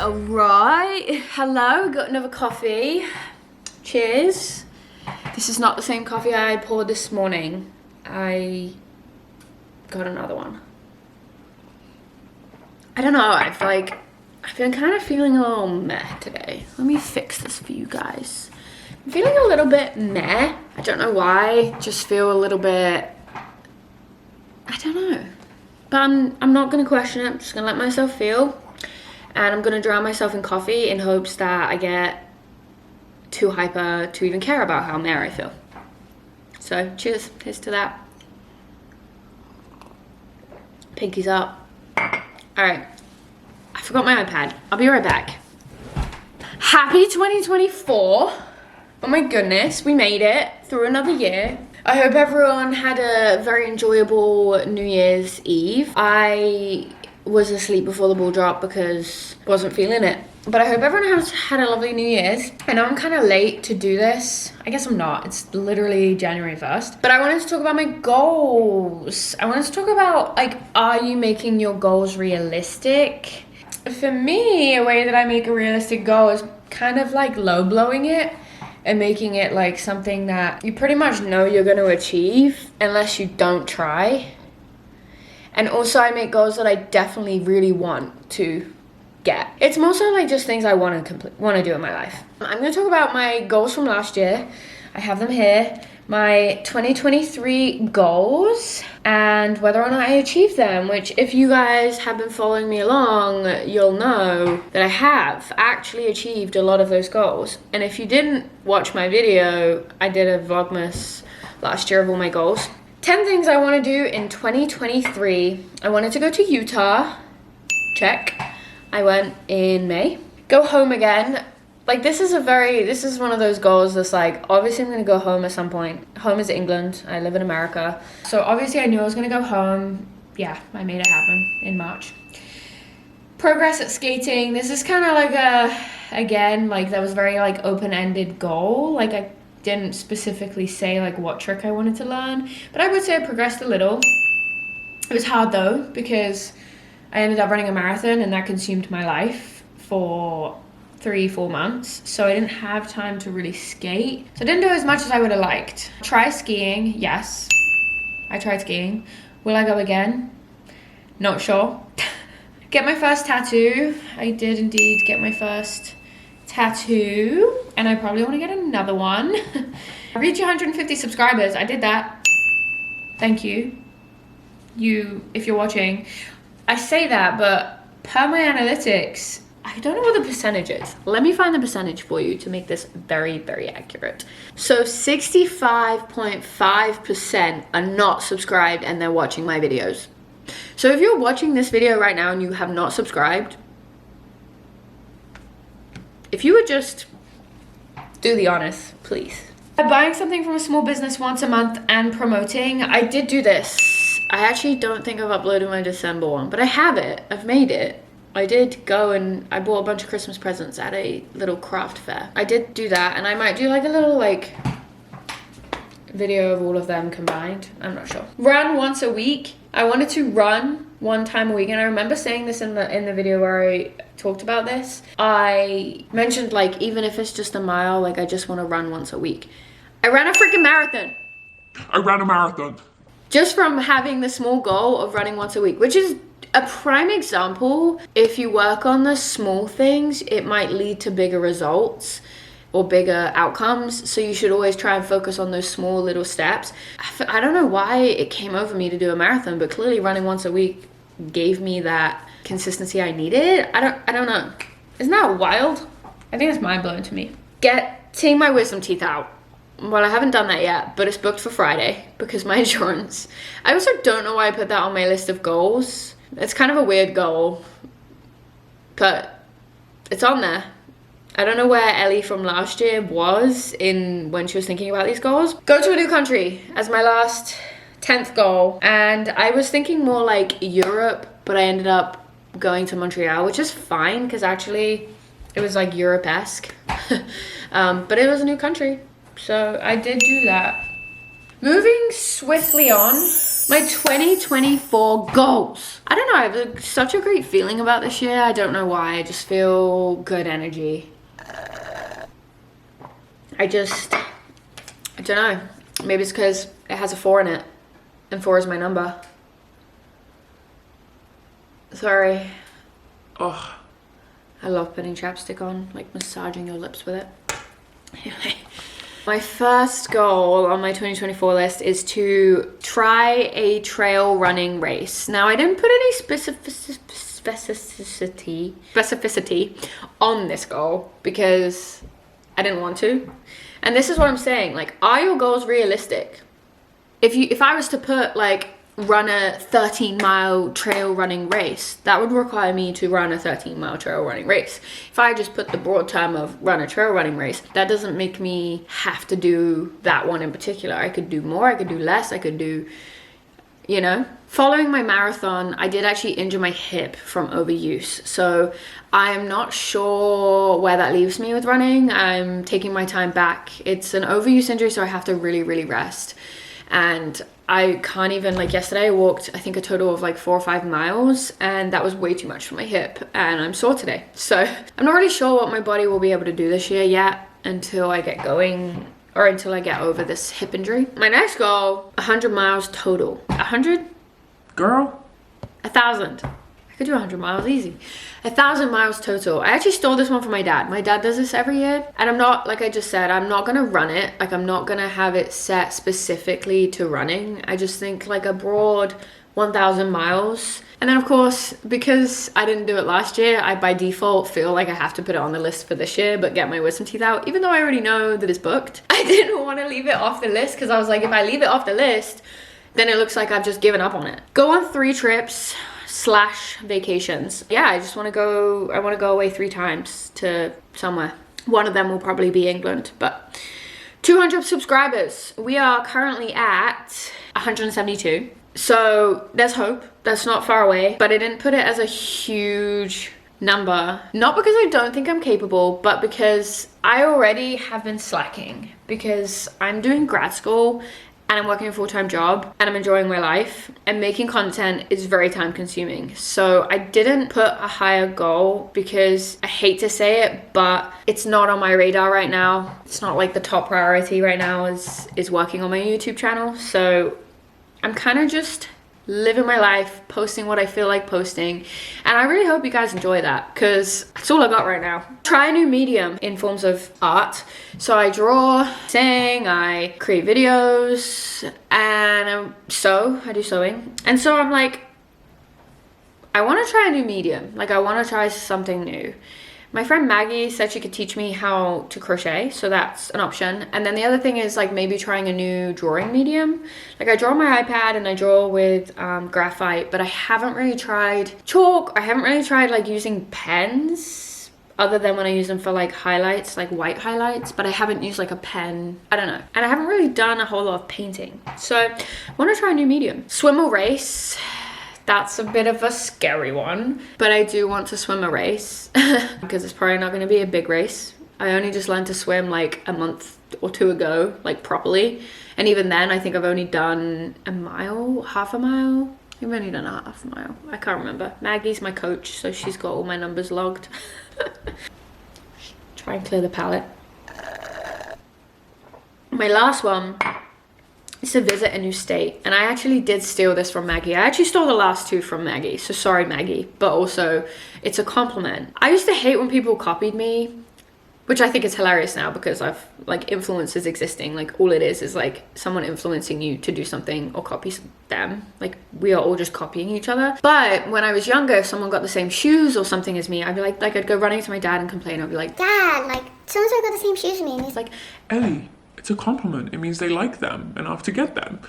All right. Hello, got another coffee. Cheers. This is not the same coffee I poured this morning. I got another one. I don't know, I've been kind of feeling a little meh today. Let me fix this for you guys. I'm feeling a little bit meh. I don't know why, just feel a little bit, I don't know. But I'm not gonna question it, I'm just gonna let myself feel. And I'm gonna drown myself in coffee in hopes that I get too hyper to even care about how meh I feel. So cheers, here's to that. Pinkies up. All right, I forgot my iPad. I'll be right back. Happy 2024. Oh my goodness, we made it through another year. I hope everyone had a very enjoyable New Year's Eve. I was asleep before the ball dropped because I wasn't feeling it. But I hope everyone has had a lovely New Year's. I know I'm kind of late to do this. I guess I'm not. It's literally January 1st. But I wanted to talk about my goals. I wanted to talk about, like, are you making your goals realistic? For me, a way that I make a realistic goal is kind of like low blowing it and making it like something that you pretty much know you're going to achieve unless you don't try. And also I make goals that I definitely really want to get. It's mostly like just things I want to do in my life. I'm going to talk about my goals from last year. I have them here. My 2023 goals and whether or not I achieved them, which if you guys have been following me along, you'll know that I have actually achieved a lot of those goals. And if you didn't watch my video, I did a Vlogmas last year of all my goals. 10 things I want to do in 2023. I wanted to go to Utah. Check. I went in May. Go home again. Like this is one of those goals that's like, obviously I'm going to go home at some point. Home is England. I live in America. So obviously I knew I was going to go home. Yeah, I made it happen in March. Progress at skating. This is kind of like again, like that was very like open-ended goal. Like I didn't specifically say like what trick I wanted to learn, but I would say I progressed a little. It was hard though because I ended up running a marathon and that consumed my life for 3-4 months, so I didn't have time to really skate, so I didn't do as much as I would have liked. Try skiing. Yes, I tried skiing. Will I go again? Not sure. Get my first tattoo. I did indeed get my first tattoo and I probably want to get another one. I reached 150 subscribers. I did that. Thank you. If you're watching. I say that, but per my analytics, I don't know what the percentage is. Let me find the percentage for you to make this very, very accurate. So 65.5% are not subscribed and they're watching my videos. So if you're watching this video right now and you have not subscribed, if you would just do the honors, please. Buying something from a small business once a month and promoting, I did do this. I actually don't think I've uploaded my December one, but I have it. I've made it. I did go and I bought a bunch of Christmas presents at a little craft fair. I did do that, and I might do like a little like video of all of them combined. I'm not sure. Run once a week. I wanted to run one time a week, and I remember saying this in the video where I talked about this. I mentioned like even if it's just a mile, like I just want to run once a week. I ran a freaking marathon. I ran a marathon. Just from having the small goal of running once a week, which is a prime example. If you work on the small things, it might lead to bigger results or bigger outcomes. So you should always try and focus on those small little steps. I don't know why it came over me to do a marathon, but clearly running once a week gave me that consistency I needed. I don't know. Isn't that wild? I think it's mind-blowing to me. Getting my wisdom teeth out. Well, I haven't done that yet, but it's booked for Friday because my insurance. I also don't know why I put that on my list of goals. It's kind of a weird goal, but it's on there. I don't know where Ellie from last year was when she was thinking about these goals. Go to a new country as my last 10th goal. And I was thinking more like Europe, but I ended up going to Montreal, which is fine because actually it was like Europe-esque. But it was a new country. So I did do that. Moving swiftly on, my 2024 goals. I don't know, I have such a great feeling about this year. I don't know why, I just feel good energy. I don't know. Maybe it's because it has a 4 in it, and 4 is my number. Sorry. Oh, I love putting chapstick on, like massaging your lips with it. Anyway. My first goal on my 2024 list is to try a trail running race. Now, I didn't put any specificity on this goal because I didn't want to. And this is what I'm saying, like, are your goals realistic? If I was to put like run a 13-mile trail running race, that would require me to run a 13-mile trail running race. If I just put the broad term of run a trail running race, that doesn't make me have to do that one in particular. I could do more, I could do less, I could do, you know. Following my marathon, I did actually injure my hip from overuse. So I'm not sure where that leaves me with running. I'm taking my time back. It's an overuse injury, so I have to really, really rest. And I can't even, like yesterday I walked I think a total of like 4 or 5 miles, and that was way too much for my hip, and I'm sore today. So I'm not really sure what my body will be able to do this year yet until I get going, or until I get over this hip injury. My next goal, 100 miles total. 100? Girl? 1,000. I could do 100 miles easy. 1,000 miles total. I actually stole this one from my dad. My dad does this every year. And I'm not, like I just said, I'm not gonna run it. Like, I'm not gonna have it set specifically to running. I just think like a broad 1,000 miles. And then of course, because I didn't do it last year, I by default feel like I have to put it on the list for this year, but get my wisdom teeth out, even though I already know that it's booked. I didn't want to leave it off the list because I was like, if I leave it off the list, then it looks like I've just given up on it. Go on 3 trips / vacations. Yeah, I want to go away 3 times to somewhere. One of them will probably be England, but 200 subscribers. We are currently at 172. So there's hope. That's not far away, but I didn't put it as a huge number. Not because I don't think I'm capable, but because I already have been slacking because I'm doing grad school and I'm working a full-time job and I'm enjoying my life, and making content is very time consuming. So I didn't put a higher goal because I hate to say it, but it's not on my radar right now. It's not like the top priority right now is working on my YouTube channel. So I'm kind of just living my life, posting what I feel like posting, and I really hope you guys enjoy that because that's all I got right now. Try a new medium in forms of art. So I draw, sing, I create videos, and I do sewing. And so I'm like, I want to try a new medium. Like, I want to try something new. My friend Maggie said she could teach me how to crochet, so that's an option. And then the other thing is like maybe trying a new drawing medium. Like I draw on my iPad and I draw with graphite, but I haven't really tried chalk. I haven't really tried like using pens other than when I use them for like highlights, like white highlights, but I haven't used like a pen. I don't know. And I haven't really done a whole lot of painting. So I want to try a new medium. Swim or race. That's a bit of a scary one, but I do want to swim a race because it's probably not going to be a big race. I only just learned to swim like a month or two ago, like properly. And even then, I think I've only done a mile, half a mile. I've only done a half a mile. I can't remember. Maggie's my coach, so she's got all my numbers logged. Try and clear the palate. My last one is to visit a new state. And I actually did steal this from Maggie. I actually stole the last two from Maggie. So sorry, Maggie. But also, it's a compliment. I used to hate when people copied me, which I think is hilarious now because I've like influences existing. Like all it is like someone influencing you to do something or copy them. Like we are all just copying each other. But when I was younger, if someone got the same shoes or something as me, I'd be like I'd go running to my dad and complain. I'd be like, Dad, like so-and-so got the same shoes as me. And he's like, Ellie, it's a compliment. It means they like them enough to get them.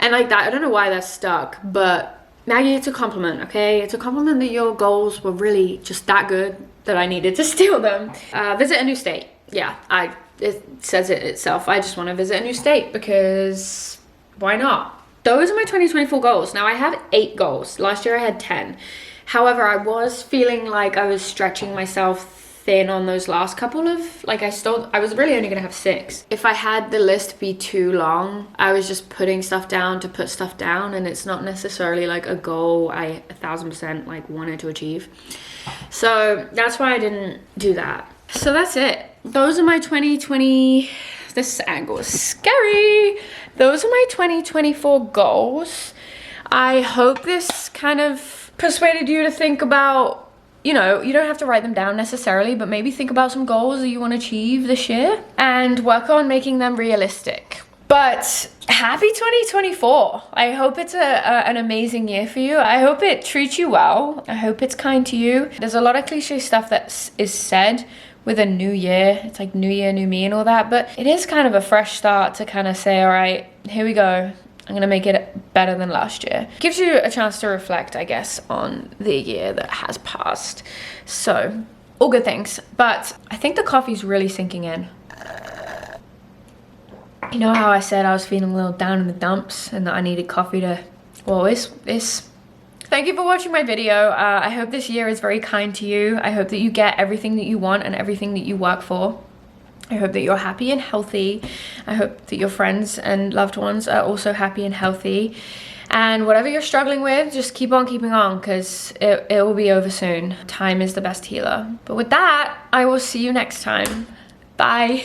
and like that, I don't know why that's stuck, but Maggie, it's a compliment, okay? It's a compliment that your goals were really just that good that I needed to steal them. Visit a new state. Yeah, it says it itself. I just want to visit a new state because why not? Those are my 2024 goals. Now I have 8 goals. Last year I had 10. However, I was feeling like I was stretching myself thin on those last couple of, like I was really only gonna have 6. If I had the list be too long, I was just putting stuff down to put stuff down, and it's not necessarily like a goal I 1000% like wanted to achieve. So that's why I didn't do that. So that's it. Those are my 2020, this angle is scary. Those are my 2024 goals. I hope this kind of persuaded you to think about, you know, you don't have to write them down necessarily, but maybe think about some goals that you want to achieve this year and work on making them realistic. But happy 2024. I hope it's an amazing year for you. I hope it treats you well. I hope it's kind to you. There's a lot of cliche stuff that is said with a new year. It's like new year, new me and all that, but it is kind of a fresh start to kind of say, all right, here we go. I'm gonna make it better than last year. Gives you a chance to reflect, I guess, on the year that has passed. So, all good things. But I think the coffee's really sinking in. You know how I said I was feeling a little down in the dumps and that I needed coffee to, well, it's. Thank you for watching my video. I hope this year is very kind to you. I hope that you get everything that you want and everything that you work for. I hope that you're happy and healthy. I hope that your friends and loved ones are also happy and healthy. And whatever you're struggling with, just keep on keeping on because it will be over soon. Time is the best healer. But with that, I will see you next time. Bye.